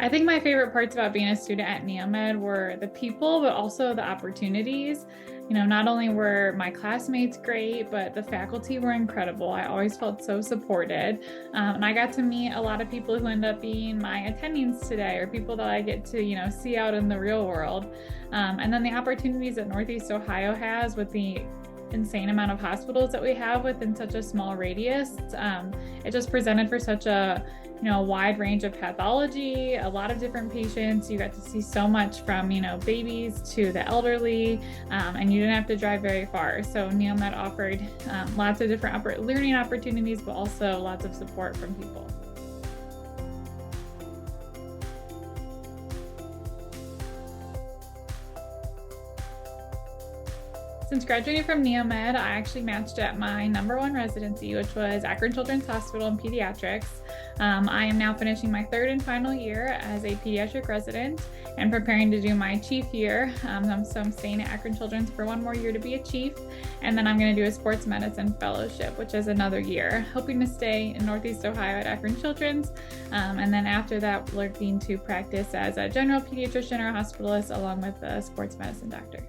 I think my favorite parts about being a student at NEOMED were the people, but also the opportunities. Not only were my classmates great, but the faculty were incredible. I always felt so supported. And I got to meet a lot of people who end up being my attendings today, or people that I get to, see out in the real world. And then the opportunities that Northeast Ohio has with the insane amount of hospitals that we have within such a small radius. It just presented for such a wide range of pathology, a lot of different patients. You got to see so much from babies to the elderly, and you didn't have to drive very far. So NEOMED offered lots of different learning opportunities, but also lots of support from people. Since graduating from NEOMED, I actually matched at my #1 residency, which was Akron Children's Hospital in pediatrics. I am now finishing my 3rd and final year as a pediatric resident and preparing to do my chief year. So I'm staying at Akron Children's for 1 more year to be a chief, and then I'm going to do a sports medicine fellowship, which is another year, hoping to stay in Northeast Ohio at Akron Children's. And then after that, looking to practice as a general pediatrician or hospitalist along with a sports medicine doctor.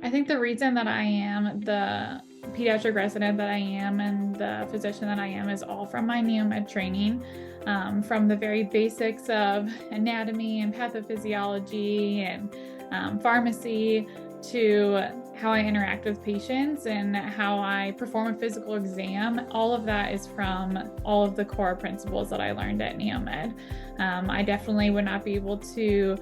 I think the reason that I am the pediatric resident that I am and the physician that I am is all from my NEOMED training, from the very basics of anatomy and pathophysiology and pharmacy to how I interact with patients and how I perform a physical exam. All of that is from all of the core principles that I learned at NEOMED. I definitely would not be able to,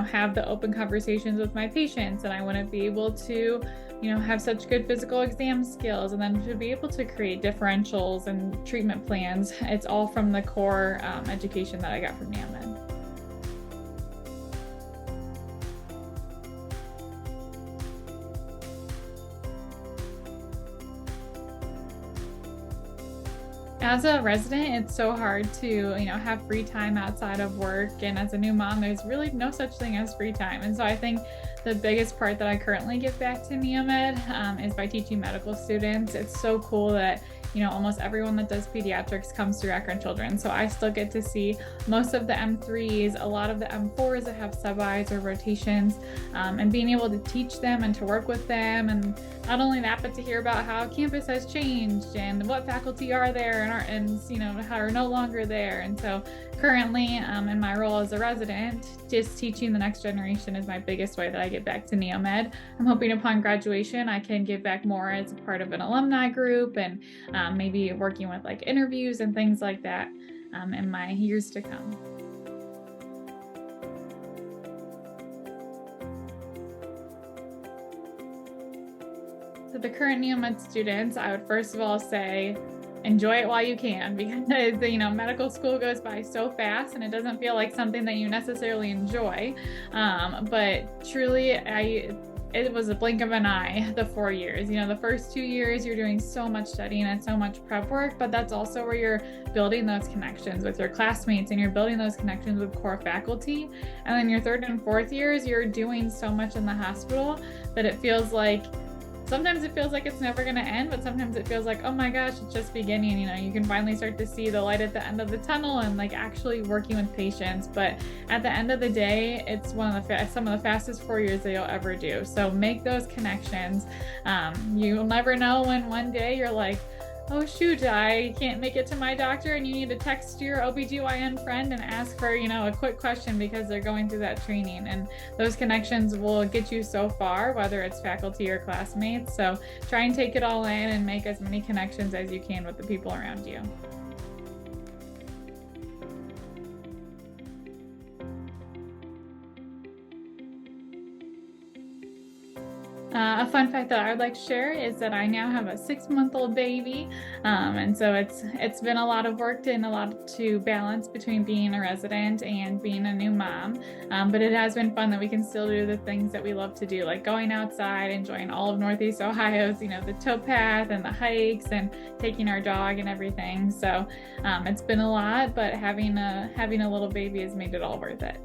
have the open conversations with my patients, and I wouldn't be able to, have such good physical exam skills, and then to be able to create differentials and treatment plans. It's all from the core education that I got from NEOMED. As a resident, it's so hard to, have free time outside of work. And as a new mom, there's really no such thing as free time. And so I think the biggest part that I currently give back to NEOMED is by teaching medical students. It's so cool that almost everyone that does pediatrics comes through Akron Children's. So I still get to see most of the M3s, a lot of the M4s that have sub-Is or rotations, and being able to teach them and to work with them. And not only that, but to hear about how campus has changed and what faculty are there and how are no longer there. And so currently in my role as a resident, just teaching the next generation is my biggest way that I get back to NEOMED. I'm hoping upon graduation I can give back more as a part of an alumni group and maybe working with like interviews and things like that in my years to come. To the current NEOMED students, I would first of all say, enjoy it while you can, because medical school goes by so fast and it doesn't feel like something that you necessarily enjoy. But truly, it was a blink of an eye, the 4 years. The first 2 years you're doing so much studying and so much prep work, but that's also where you're building those connections with your classmates and you're building those connections with core faculty. And then your 3rd and 4th years, you're doing so much in the hospital that sometimes it feels like it's never going to end, but sometimes it feels like, oh my gosh, it's just beginning. You can finally start to see the light at the end of the tunnel and like actually working with patients. But at the end of the day, it's some of the fastest 4 years that you'll ever do. So make those connections. You'll never know when one day you're like, oh shoot, I can't make it to my doctor, and you need to text your OBGYN friend and ask for, a quick question because they're going through that training. And those connections will get you so far, whether it's faculty or classmates. So try and take it all in and make as many connections as you can with the people around you. A fun fact that I would like to share is that I now have a 6-month-old baby, and so it's been a lot of work and a lot to balance between being a resident and being a new mom, but it has been fun that we can still do the things that we love to do, like going outside, enjoying all of Northeast Ohio's, the towpath and the hikes and taking our dog and everything. So it's been a lot, but having a little baby has made it all worth it.